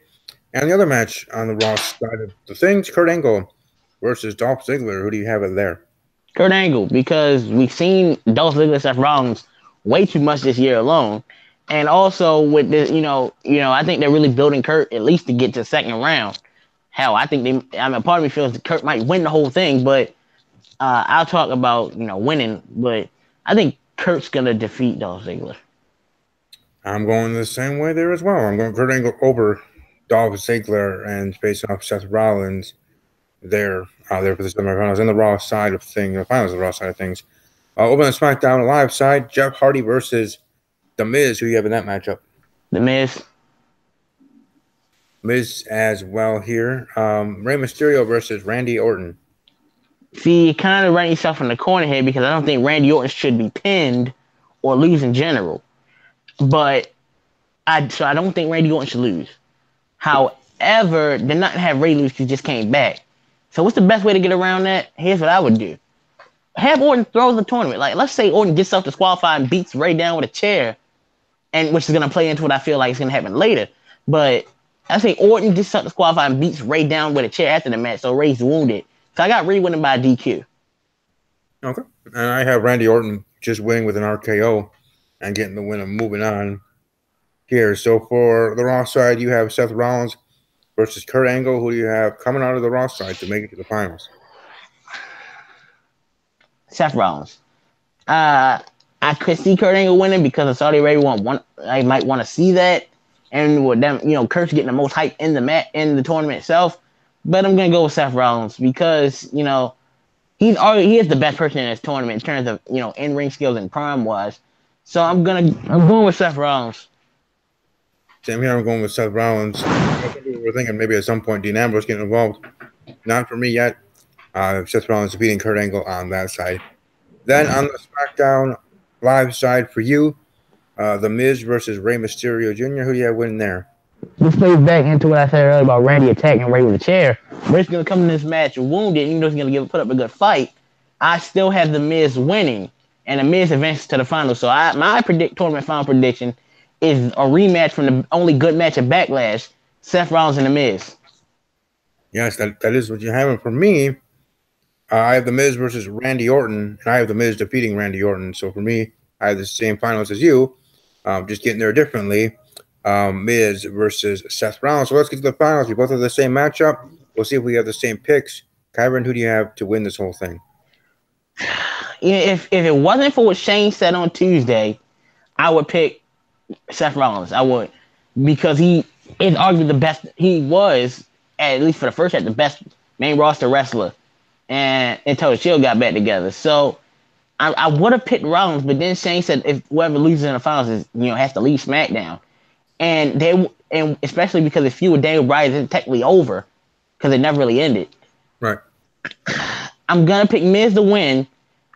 A: And the other match on the Raw side of the things, Kurt Angle versus Dolph Ziggler. Who do you have it there?
B: Kurt Angle, because we've seen Dolph Ziggler, Seth Rollins way too much this year alone. And also with this, I think they're really building Kurt at least to get to the second round. Hell, I think part of me feels that Kurt might win the whole thing, but I'll talk about, winning. But I think Kurt's going to defeat Dolph Ziggler.
A: I'm going the same way there as well. I'm going Kurt Angle over Dolph Ziggler and facing off Seth Rollins there for the semifinals and the Raw side of things. The finals of the Raw side of things. Over on the SmackDown Live side, Jeff Hardy versus The Miz. Who you have in that matchup?
B: The Miz.
A: Miz as well here. Rey Mysterio versus Randy Orton.
B: See, you kind of ran yourself in the corner here because I don't think Randy Orton should be pinned or lose in general. But I don't think Randy Orton should lose. However, they're not going to have Ray lose because he just came back. So what's the best way to get around that? Here's what I would do. Have Orton throw the tournament. Like, let's say Orton gets self-disqualified and beats Ray down with a chair, and which is going to play into what I feel like is going to happen later. But I say Orton gets self-disqualified and beats Ray down with a chair after the match, so Ray's wounded. So I got Ray winning by DQ.
A: Okay. And I have Randy Orton just winning with an RKO and getting the win and moving on here. So for the Raw side, you have Seth Rollins versus Kurt Angle. Who do you have coming out of the Raw side to make it to the finals?
B: Seth Rollins. I could see Kurt Angle winning because of Saudi Arabia. I might want to see that, and with them, Kurt's getting the most hype in the tournament itself. But I'm gonna go with Seth Rollins because he is the best person in this tournament in terms of in-ring skills and prime wise. So I'm going with Seth Rollins.
A: Same here. I'm going with Seth Rollins. We're thinking maybe at some point Dean Ambrose getting involved. Not for me yet. Seth Rollins defeating Kurt Angle on that side. Then on the SmackDown Live side for you, The Miz versus Rey Mysterio Jr. Who do you have winning there?
B: This plays back into what I said earlier about Randy attacking Ray with a chair. Ray's going to come in this match wounded, even though he's going to put up a good fight. I still have The Miz winning, and The Miz advances to the finals. So my tournament final prediction is a rematch from the only good match of Backlash, Seth Rollins and The Miz.
A: Yes, that is what you have. For me, I have The Miz versus Randy Orton, and I have The Miz defeating Randy Orton. So for me, I have the same finals as you, just getting there differently. Miz versus Seth Rollins. So let's get to the finals. We both have the same matchup. We'll see if we have the same picks. Kyron, who do you have to win this whole thing?
B: If it wasn't for what Shane said on Tuesday, I would pick Seth Rollins. I would, because he is arguably the best. He was, at least for the first half, the best main roster wrestler, and until the Shield got back together. So I would have picked Rollins, but then Shane said if whoever loses in the finals has to leave SmackDown. And especially because if feud with Daniel Bryan isn't technically over, because it never really ended.
A: Right.
B: I'm gonna pick Miz to win,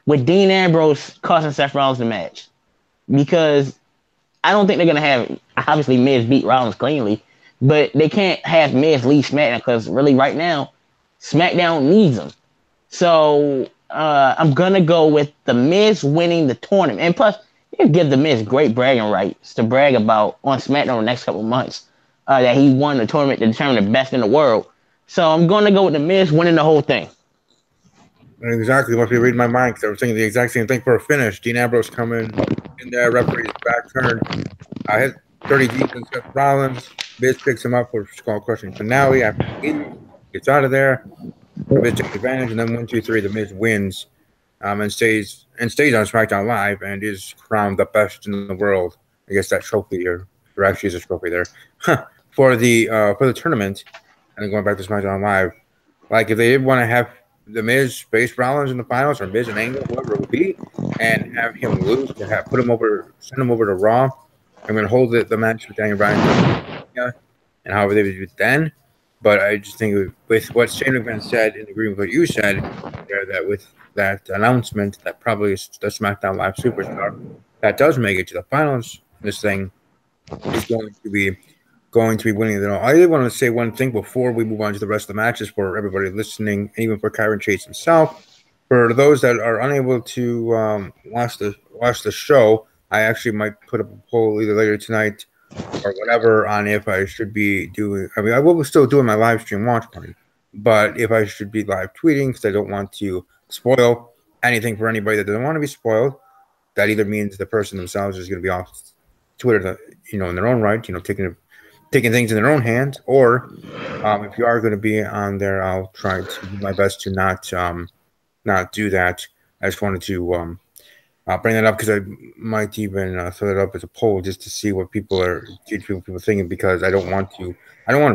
B: with Dean Ambrose costing Seth Rollins the match, because I don't think they're gonna have obviously Miz beat Rollins cleanly, but they can't have Miz leave SmackDown because really right now SmackDown needs him. So I'm gonna go with the Miz winning the tournament, and plus. It give The Miz great bragging rights to brag about on SmackDown the next couple of months that he won the tournament to determine the best in the world. So I'm going to go with The Miz winning the whole thing.
A: Exactly. Must be reading my mind because I was thinking the exact same thing for a finish. Dean Ambrose coming in there, referee's back turn. Hit 30 deep and Seth Rollins. Miz picks him up for skull crushing finale after he gets out of there. The Miz takes advantage, and then 1, 2, 3, The Miz wins. And stays on SmackDown Live and is crowned the best in the world. I guess that trophy there actually is a trophy there for the tournament. And then going back to SmackDown Live, like if they did want to have The Miz face Rollins in the finals, or Miz and Angle, whoever it would be, and have him lose to send him over to Raw, I'm going to hold the match with Daniel Bryan and however they would do it then. But I just think with what Shane McMahon said, in agreement with what you said, that with that announcement that probably is the SmackDown Live superstar that does make it to the finals, this thing is going to be going to be winning it all. I did want to say one thing before we move on to the rest of the matches for everybody listening, and even for Kyron Chase himself. For those that are unable to watch the show, I actually might put up a poll either later tonight or whatever on if I should be doing. I mean, I will still doing my live stream watch party, but if I should be live tweeting because I don't want to spoil anything for anybody that doesn't want to be spoiled. That either means the person themselves is going to be off Twitter, in their own right, taking things in their own hands, or if you are going to be on there, I'll try to do my best to not do that. I just wanted to bring that up because I might even throw that up as a poll just to see what people thinking, because I don't want to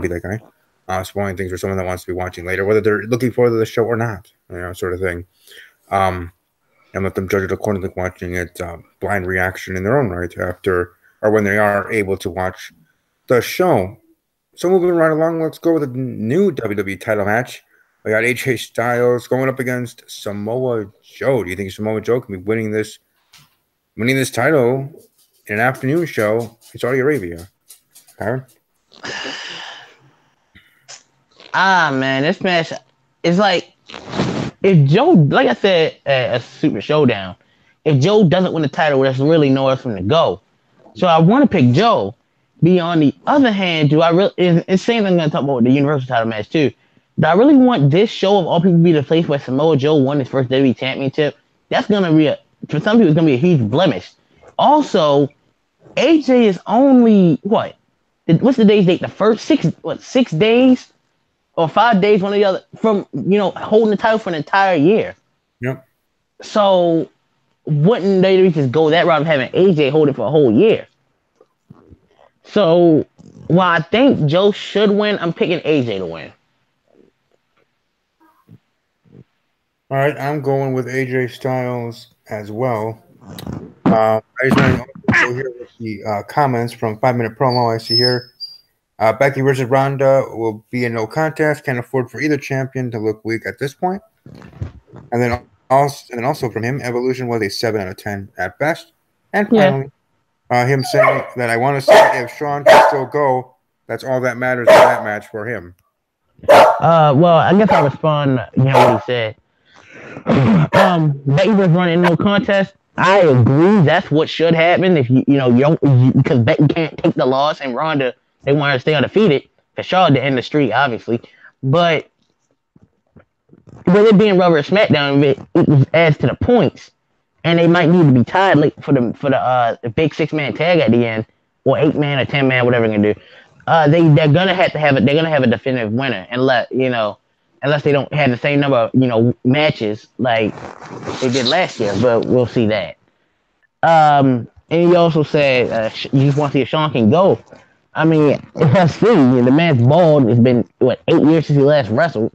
A: be that guy spoiling things for someone that wants to be watching later, whether they're looking forward to the show or not, sort of thing. And let them judge it accordingly, watching it blind reaction in their own right after or when they are able to watch the show. So moving right along, let's go with a new WWE title match. We got AJ Styles going up against Samoa Joe. Do you think Samoa Joe can be winning this title in an afternoon show in Saudi Arabia? Aaron?
B: Man, this match is like, if Joe, like I said, a Super Showdown, if Joe doesn't win the title, there's really nowhere for him to go. So I want to pick Joe. But on the other hand, do I really? It's same thing I'm going to talk about the Universal title match too. Do I really want this show of all people to be the place where Samoa Joe won his first WWE Championship? That's going to be for some people, it's going to be a huge blemish. Also, AJ is only what? What's the day's date? The first 6 days or 5 days, one or the other, from holding the title for an entire year.
A: Yep.
B: So wouldn't they just go that route of having AJ hold it for a whole year? So while I think Joe should win, I'm picking AJ to win.
A: All right, I'm going with AJ Styles as well. I just want to go here with the comments from 5 Minute Promo. I see here. Becky versus Ronda will be a no contest. Can't afford for either champion to look weak at this point. And then also from him, Evolution was a 7 out of 10 at best. And finally, him saying that I want to see if Shawn can still go. That's all that matters in that match for him.
B: Well, I guess I'll respond. What he said. Becky was running no contest. I agree. That's what should happen. If you don't, because Becky can't take the loss, and Ronda, they want her to stay undefeated for Charlotte to end the streak, obviously. But with it being Rubber SmackDown, it adds to the points, and they might need to be tied for the big 6-man tag at the end, or 8-man or 10-man, whatever they're gonna do. They're gonna have to have it. They're gonna have a definitive winner, unless they don't have the same number of matches like they did last year. But we'll see that. And he also said you just want to see if Shawn can go. I mean, let's see. The man's bald. It's been 8 years since he last wrestled,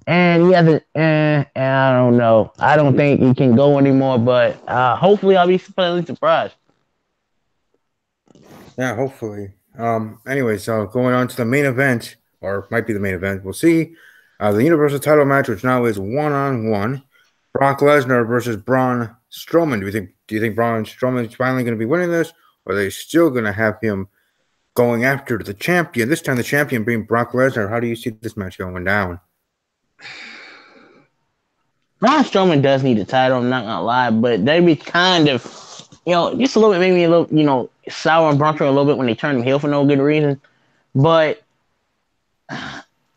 B: and he hasn't. And I don't know. I don't think he can go anymore. But hopefully, I'll be pleasantly surprised.
A: Yeah, hopefully. Anyway, so going on to the main event, or might be the main event, we'll see. The Universal title match, which now is 1-on-1. Brock Lesnar versus Braun Strowman. Do you think Braun Strowman is finally going to be winning this, or are they still going to have him going after the champion? This time, the champion being Brock Lesnar. How do you see this match going down?
B: Braun Strowman does need a title. I'm not gonna lie, but they'd be kind of, just a little bit, maybe a little, sour on Braun Strowman a little bit when they turned him heel for no good reason. But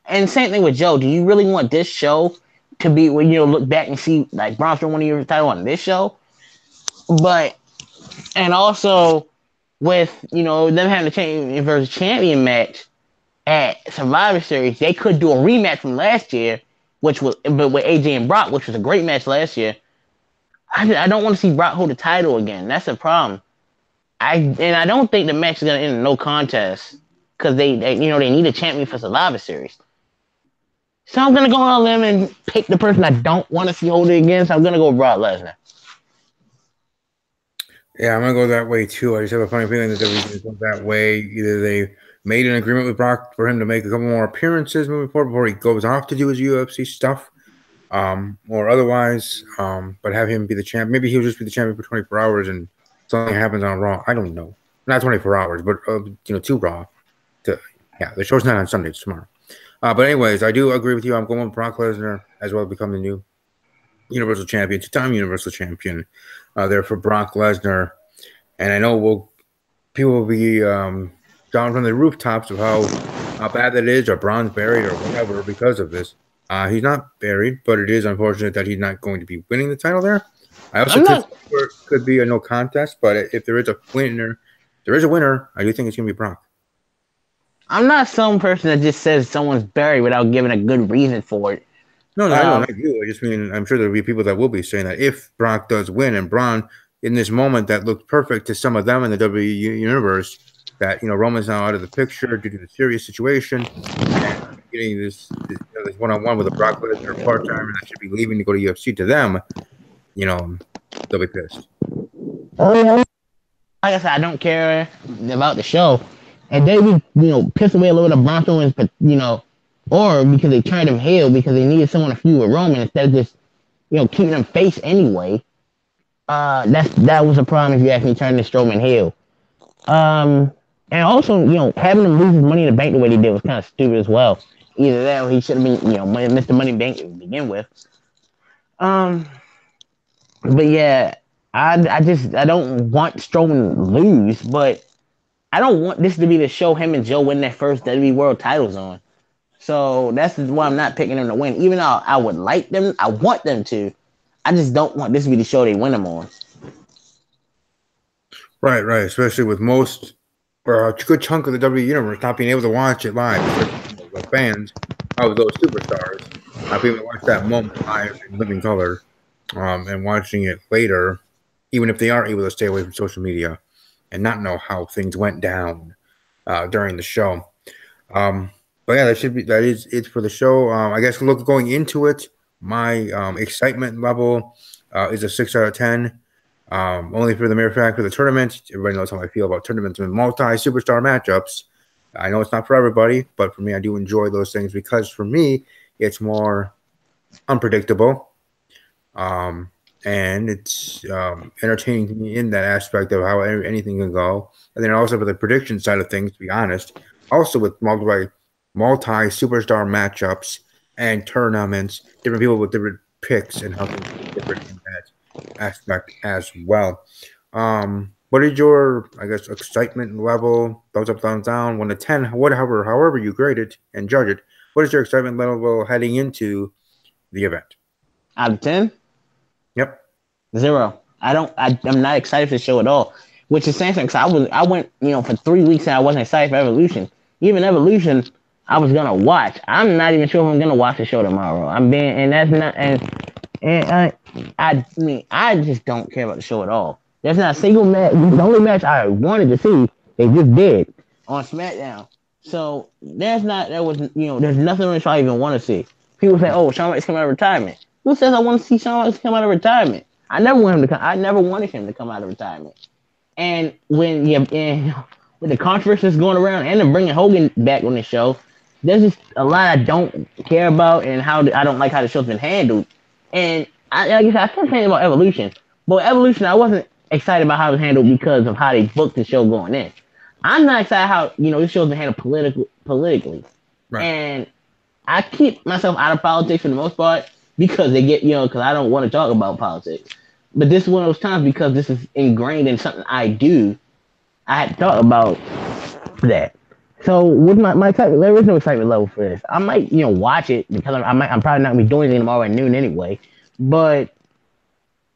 B: and same thing with Joe. Do you really want this show to be where look back and see like Braun Strowman winning your title on this show? But and also with them having the champion versus champion match at Survivor Series, they could do a rematch from last year, but with AJ and Brock, which was a great match last year. I don't want to see Brock hold the title again. That's a problem. I don't think the match is gonna end in no contest because they need a champion for Survivor Series. So I'm gonna go on a limb and pick the person I don't want to see hold it again. So I'm gonna go Brock Lesnar.
A: Yeah, I'm gonna go that way too. I just have a funny feeling that they're going to go that way. Either they made an agreement with Brock for him to make a couple more appearances moving forward before he goes off to do his UFC stuff, or otherwise, but have him be the champ. Maybe he'll just be the champion for 24 hours and something happens on Raw. I don't know. Not 24 hours, but to Raw. The show's not on Sunday, it's tomorrow. But anyways, I do agree with you. I'm going with Brock Lesnar as well to become the new Universal Champion, two-time Universal Champion. There for Brock Lesnar, and I know people will be down from the rooftops of how bad that is, or Braun's buried, or whatever because of this. He's not buried, but it is unfortunate that he's not going to be winning the title there. I also could be a no contest, but if there is a winner, I do think it's going to be Brock.
B: I'm not some person that just says someone's buried without giving a good reason for it.
A: No, I don't like you. I just mean I'm sure there'll be people that will be saying that if Brock does win, and Braun in this moment that looked perfect to some of them in the WWE universe, that Roman's now out of the picture due to the serious situation, and getting this one-on-one with a Brock Lesnar part-timer that should be leaving to go to UFC, to them, they'll be pissed.
B: Like I said, I don't care about the show, and they be piss away a little bit of Bronco, or because they turned him heel because they needed someone to feud with Roman instead of just keeping him face anyway. That was a problem if you ask me, turning Strowman heel. And also, having him lose his Money in the Bank the way he did was kind of stupid as well. Either that or he should have been, Mr. Money in the Bank to begin with. But yeah, I don't want Strowman to lose, but I don't want this to be the show him and Joe win their first WWE World titles on. So that's why I'm not picking them to win. Even though I would like them, I want them to. I just don't want this to be the show they win them on.
A: Right. Especially with most, or a good chunk of the WWE universe not being able to watch it live. The fans of those superstars not being able to watch that moment live in living color, and watching it later, even if they are able to stay away from social media and not know how things went down during the show. But yeah, that is it for the show. I guess going into it, my excitement level is a 6 out of 10. Only for the mere fact of the tournament. Everybody knows how I feel about tournaments and multi-superstar matchups. I know it's not for everybody, but for me, I do enjoy those things because for me, it's more unpredictable. And it's entertaining to me in that aspect of how anything can go. And then also for the prediction side of things, to be honest, also with multi-superstar matchups and tournaments, different people with different picks and how things different in that aspect as well. What is your, I guess, excitement level? Thumbs up, thumbs down, 1 to 10, however you grade it and judge it. What is your excitement level heading into the event?
B: Out of 10?
A: Yep.
B: 0. I'm not excited for the show at all. Which is saying something, because I went, for 3 weeks and I wasn't excited for Evolution. Even Evolution, I was gonna watch. I'm not even sure if I'm gonna watch the show tomorrow. I just don't care about the show at all. There's not a single match. The only match I wanted to see, they just did on SmackDown. So there's nothing on the show I even want to see. People say, "Oh, Shawn Michaels come out of retirement." Who says I want to see Shawn Michaels come out of retirement? I never wanted him to come out of retirement. And when with the controversies going around and them bringing Hogan back on the show, there's just a lot I don't care about, and I don't like how the show's been handled. And I can't say about Evolution, but Evolution I wasn't excited about how it was handled because of how they booked the show going in. I'm not excited how this show's been handled politically, right. And I keep myself out of politics for the most part because they get because I don't want to talk about politics. But this is one of those times because this is ingrained in something I do. I had to talk about that. So with my excitement, there is no excitement level for this. I might watch it because I'm probably not gonna be doing anything tomorrow at noon anyway. But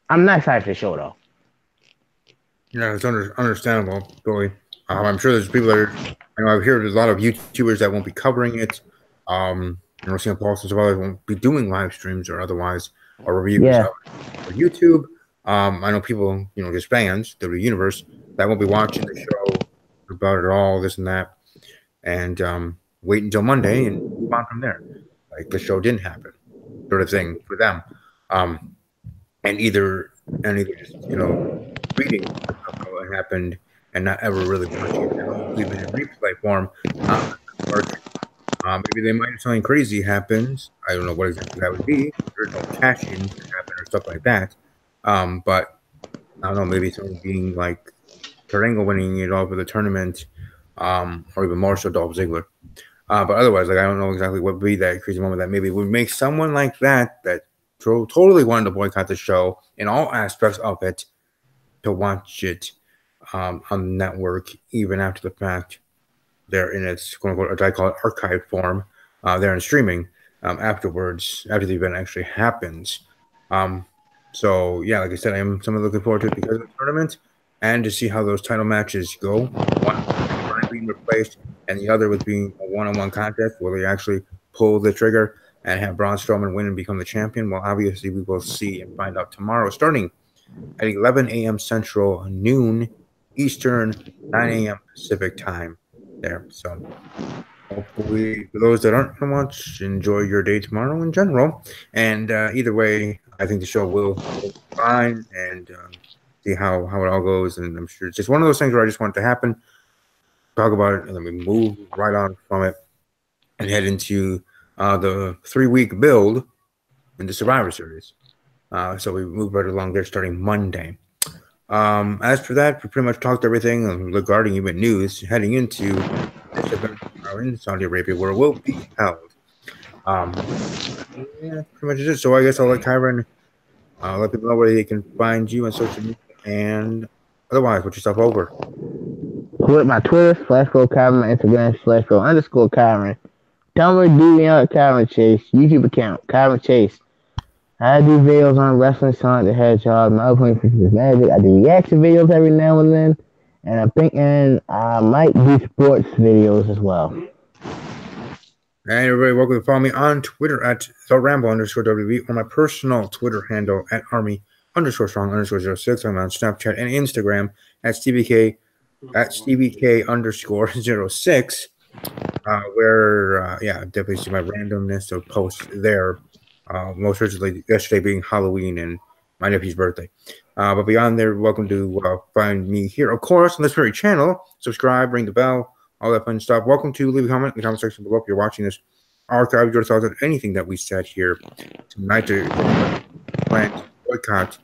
B: I'm not excited for the show though.
A: Yeah, it's understandable, Billy. I'm sure there's people that are. I've heard there's a lot of YouTubers that won't be covering it. Seeing Paul as well won't be doing live streams or otherwise or reviews for YouTube. I know people, just fans, the universe that won't be watching the show about it all, this and that, and wait until Monday and move on from there. Like the show didn't happen, sort of thing for them. And either just reading how it happened and not ever really watching it, even in replay form. Maybe they might have something crazy happens. I don't know what exactly that would be. There's no cash-in to happen or stuff like that. But I don't know, maybe someone being like Kurt Angle winning it all for the tournament, or even more so Dolph Ziggler. But otherwise, like I don't know exactly what would be that crazy moment that maybe would make someone like that totally wanted to boycott the show in all aspects of it to watch it on the network even after the fact. They're in its quote unquote, I call it archive form. They're in streaming afterwards, after the event actually happens. So yeah, like I said, I am somewhat looking forward to it because of the tournament and to see how those title matches go. One being replaced, and the other with being a one-on-one contest where they actually pull the trigger and have Braun Strowman win and become the champion. Well, obviously, we will see and find out tomorrow, starting at 11 a.m. Central, noon Eastern, 9 a.m. Pacific time. There, so hopefully, for those that aren't going to watch, enjoy your day tomorrow in general. And either way, I think the show will go fine and see how it all goes. And I'm sure it's just one of those things where I just want it to happen, talk about it, and then we move right on from it and head into the 3-week build in the Survivor Series. So we move right along there starting Monday. As for that, we pretty much talked everything regarding even news heading into this event in Saudi Arabia where it will be held. Yeah, pretty much it. So I guess I'll let Kyron let people know where they can find you on social media and otherwise put yourself over.
B: With my Twitter, /Pro Kyron, my Instagram, /Pro_Kyron. Tumblr, DeviantArt, Kyron Chase. YouTube account, Kyron Chase. I do videos on wrestling, Sonic the Hedgehog, my upcoming Christmas Magic. I do reaction videos every now and then. And I'm thinking I might do sports videos as well.
A: And everybody, welcome to follow me on Twitter at @Ramble_WWE or my personal Twitter handle at Army_Strong_06. I'm on Snapchat and Instagram at StevieK_06. Where definitely see my randomness of posts there. Most recently, yesterday being Halloween and my nephew's birthday. But beyond there, welcome to find me here, of course, on this very channel. Subscribe, ring the bell, all that fun stuff. Welcome to leave a comment in the comment section below if you're watching this archive. Your thoughts on anything that we said here tonight to plan to boycott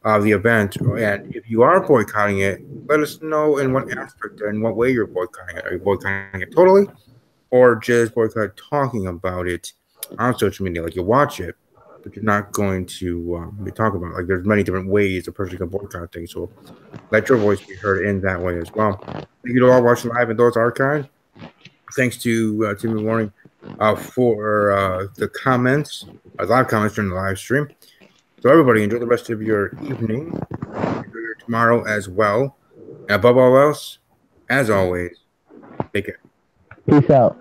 A: the event. And if you are boycotting it, let us know in what aspect and what way you're boycotting it. Are you boycotting it totally, or just boycott talking about it on social media? Like you watch it, but you're not going to be talking about it. Like there's many different ways a person can boycott things. So let your voice be heard in that way as well. Thank you to all watching live and those archived. Thanks to Timmy Warning for the comments, live comments during the live stream. So everybody, enjoy the rest of your evening, enjoy your tomorrow as well. And above all else, as always, take care.
B: Peace out.